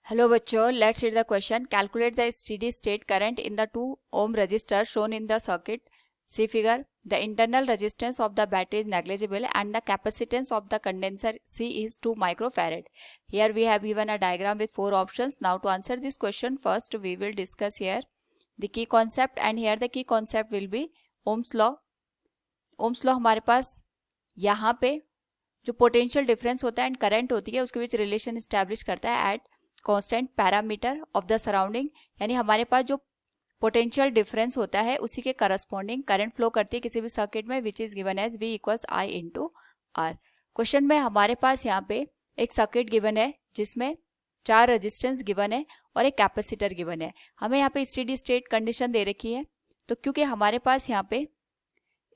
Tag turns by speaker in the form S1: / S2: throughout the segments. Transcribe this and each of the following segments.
S1: Hello बच्चों, let's read the question. Calculate the steady state current in the 2 ohm resistor shown in the circuit. See figure. The internal resistance of the battery is negligible and the capacitance of the condenser C is 2 microfarad. Here we have given a diagram with 4 options. Now to answer this question, first we will discuss here the key concept, and here the key concept will be Ohm's law. Ohm's law हमारे पास यहाँ पे जो potential difference होता है and current होती है उसके बीच relation establish करता है at constant parameter of the surrounding, यानी हमारे पास जो पोटेंशियल डिफरेंस होता है उसी के करस्पॉन्डिंग करंट फ्लो करती है किसी भी सर्किट में, which is given as V equals I into R. Question में हमारे पास यहाँ पे एक सर्किट गिवन है जिसमें 4 रेजिस्टेंस गिवन है और एक कैपेसिटर गिवन है. हमें यहाँ पे स्टेडी स्टेट कंडीशन दे रखी है, तो क्योंकि हमारे पास यहाँ पे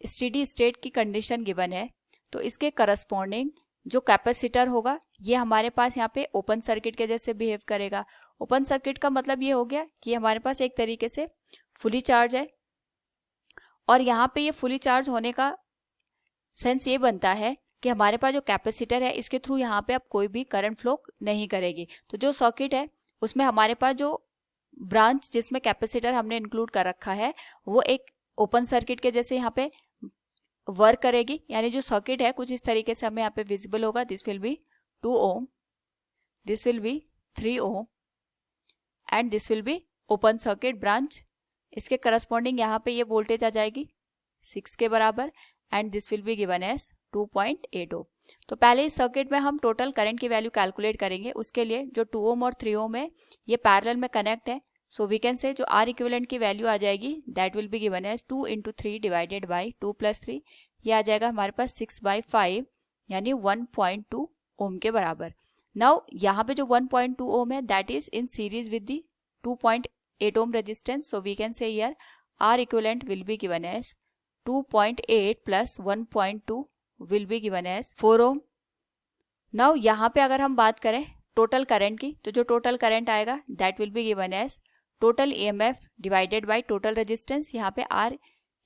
S1: स्टेडी स्टेट की कंडीशन गिवन है तो इसके करस्पॉन्डिंग जो कैपेसिटर होगा ये हमारे पास यहाँ पे ओपन सर्किट के जैसे बिहेव करेगा. ओपन सर्किट का मतलब ये हो गया कि हमारे पास एक तरीके से फुली चार्ज है, और यहाँ पे ये फुली चार्ज होने का सेंस ये बनता है कि हमारे पास जो कैपेसिटर है इसके थ्रू यहाँ पे अब कोई भी करंट फ्लो नहीं करेगी. तो जो सर्किट है उसमें हमारे पास जो ब्रांच जिसमें कैपेसिटर हमने इंक्लूड कर रखा है वो एक ओपन सर्किट के जैसे यहाँ पे वर्क करेगी, यानी जो सर्किट है कुछ इस तरीके से हमें यहाँ पे विजिबल होगा. This will be 2 ohm, this will be 3 ohm and this will be open circuit branch. इसके करस्पॉन्डिंग यहाँ पे ये वोल्टेज आ जाएगी 6 के बराबर and this will be given as 2.8 ohm. तो पहले इस सर्किट में हम टोटल करंट की वैल्यू कैलकुलेट करेंगे. उसके लिए जो 2 ओम और 3 ओम है ये पैरेलल में कनेक्ट है, सो वी कैन से जो आर इक्विवेलेंट की वैल्यू आ जाएगी that will be given as 2 into 3 divided by 2 plus 3. ये आ जाएगा हमारे पास 6/5 यानी 1.2 ओम के बराबर. नाउ यहाँ पे जो 1.2 ओम है that is in series with the 2.8 ohm resistance, so we can say here R equivalent will be given as 2.8 plus 1.2 will be given as 4 ohm. Now यहाँ पे अगर हम बात करें टोटल करंट की, तो जो टोटल करंट आएगा that will be given as total EMF divided by total resistance. यहाँ पे आर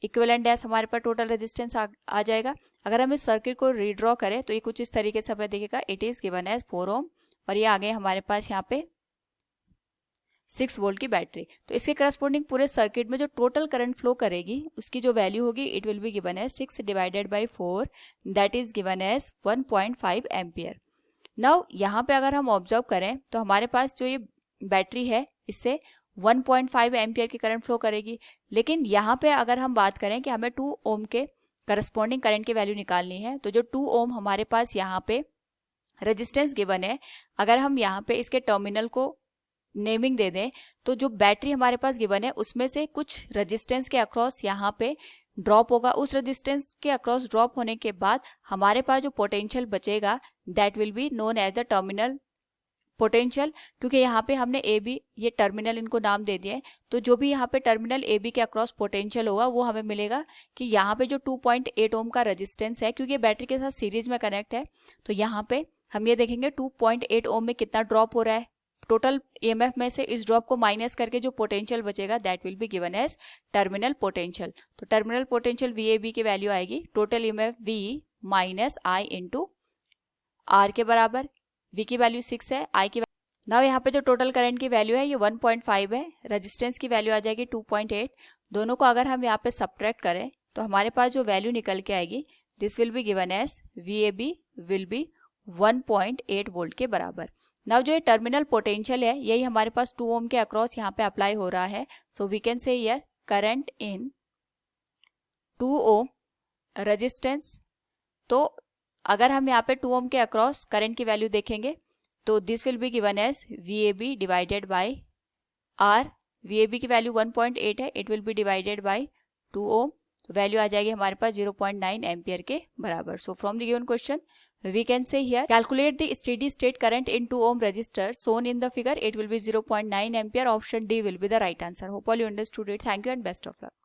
S1: इक्विवेलेंट एज हमारे पास टोटल रेजिस्टेंस आ जाएगा. अगर हम इस सर्किट को रीड्रॉ करें तो ये कुछ इस तरीके से हमें दिखेगा. इट इज गिवन एज 4 ओम और ये आ गए हमारे पास यहाँ पे 6 वोल्ट की बैटरी. तो इसके करस्पॉन्डिंग पूरे सर्किट में जो टोटल करंट फ्लो करेगी उसकी जो वैल्यू होगी it will be given as 6 divided by 4 that is given as 1.5 ampere. Now यहाँ पे अगर हम ऑब्जर्व करें तो हमारे पास जो ये बैटरी है इससे 1.5 एम्पियर की करंट फ्लो करेगी. लेकिन यहाँ पे अगर हम बात करें कि हमें 2 ओम के करस्पॉन्डिंग करंट की वैल्यू निकालनी है, तो जो 2 ओम हमारे पास यहाँ पे रेजिस्टेंस गिवन है, अगर हम यहाँ पे इसके टर्मिनल को नेमिंग दे दें तो जो बैटरी हमारे पास गिवन है उसमें से कुछ रेजिस्टेंस के अक्रॉस यहाँ पे ड्रॉप होगा. उस रेजिस्टेंस के अक्रॉस ड्रॉप होने के बाद हमारे पास जो पोटेंशियल बचेगा that will be known as the terminal potential. क्योंकि यहाँ पे हमने ए बी ये टर्मिनल इनको नाम दे दिए, तो जो भी यहाँ पे टर्मिनल ए बी के अक्रॉस पोटेंशियल होगा वो हमें मिलेगा कि यहाँ पे जो 2.8 ओम का रेजिस्टेंस है, क्योंकि बैटरी के साथ सीरीज में कनेक्ट है, तो यहाँ पे हम ये देखेंगे 2.8 ओम में कितना ड्रॉप हो रहा है. टोटल EMF में से इस ड्रॉप को माइनस करके जो पोटेंशियल बचेगा that will be given as terminal potential. तो टर्मिनल पोटेंशियल VAB की वैल्यू आएगी total EMF V minus I into R के बराबर. V की वैल्यू 6 है, I की नाउ यहाँ पे जो टोटल करंट की वैल्यू है ये 1.5 है, रेजिस्टेंस की वैल्यू आ जाएगी 2.8. दोनों को अगर हम यहाँ पे सब्ट्रैक्ट करें तो हमारे पास जो वैल्यू निकल के आएगी this will be given as VAB will be 1.8 volt के बराबर. नाउ जो ये टर्मिनल पोटेंशियल है यही हमारे पास 2 ओम के अक्रॉस यहाँ पे अप्लाई हो रहा है, so we can say here current in 2 ohm resistance. तो अगर हम यहाँ पे 2 ओम के अक्रॉस करंट की वैल्यू देखेंगे तो this will be given as VAB divided by R. VAB की वैल्यू 1.8 है, it will be divided by 2 ohm. तो वैल्यू आ जाएगी हमारे पास 0.9 एम्पियर के बराबर. So from the given question we can say here calculate the steady state current in 2 ohm resistor shown in the figure. It will be 0.9 ampere. Option D will be the right answer. Hope all you understood it. Thank you and best of luck.